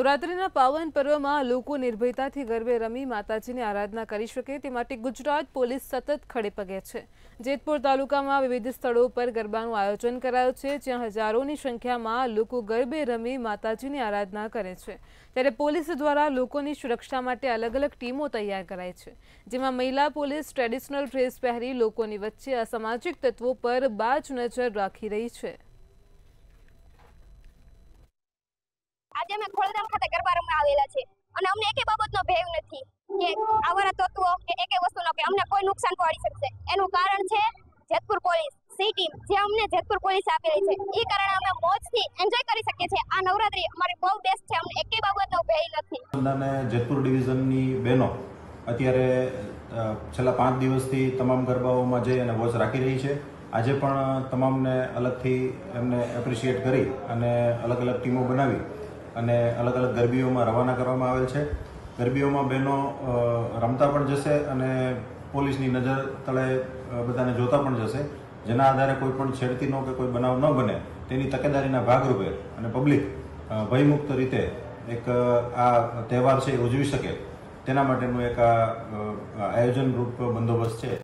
નવરાત્રિના પાવન પર્વમાં લોકો નિર્ભયતાથી ગરબે રમી માતાજીની આરાધના કરી શકે તે માટે ગુજરાત પોલીસ સતત ખડે પગે છે। જેતપુર તાલુકામાં વિવિધ સ્થળો પર ગરબાનું આયોજન કરાયું છે, જ્યાં હજારોની સંખ્યામાં લોકો ગરબે રમી માતાજીની આરાધના કરે છે। ત્યારે પોલીસ દ્વારા લોકોની સુરક્ષા માટે અલગ અલગ ટીમો તૈયાર કરાઈ છે, જેમાં મહિલા પોલીસ ટ્રેડિશનલ ડ્રેસ પહેરી લોકોની વચ્ચે અસામાજિક તત્વો પર બાજ નજર રાખી રહી છે। આજે અમે ખોડલધામ ખાતે ગરબા રમવા આવેલા છે અને અમને એકે બાબતનો ભય નથી કે આવારા તત્વો કે એકે વસ્તુનો કે અમને કોઈ નુકસાન પહોંચી શકશે। એનું કારણ છે જેતપુર પોલીસ સી ટીમ, જે અમને જેતપુર પોલીસ આપેલી છે। એ કારણે અમે મોજથી એન્જોય કરી શકીએ છીએ। આ નવરાત્રી અમારી બહુ બેસ્ટ છે, અમને એકે બાબતનો ભય નથી। અને જેતપુર ડિવિઝનની બહેનો અત્યારે છેલ્લા 5 દિવસથી તમામ ગરબાઓમાં જઈ અને વોચ રાખી રહી છે। આજે પણ તમામને અલગથી એમને એપ્રિશિએટ કરી અને અલગ અલગ ટીમો બનાવી અને અલગ અલગ ગરબીઓમાં રવાના કરવામાં આવેલ છે। ગરબીઓમાં બહેનો રમતા પણ જશે અને પોલીસની નજર તળે બધાને જોતા પણ જશે, જેના આધારે કોઈ પણ છેડતીનો કે કોઈ બનાવ ન બને તેની તકેદારીના ભાગરૂપે અને પબ્લિક ભયમુક્ત રીતે એક આ તહેવાર છે એ ઉજવી શકે તેના માટેનું એક આયોજનરૂપ બંદોબસ્ત છે।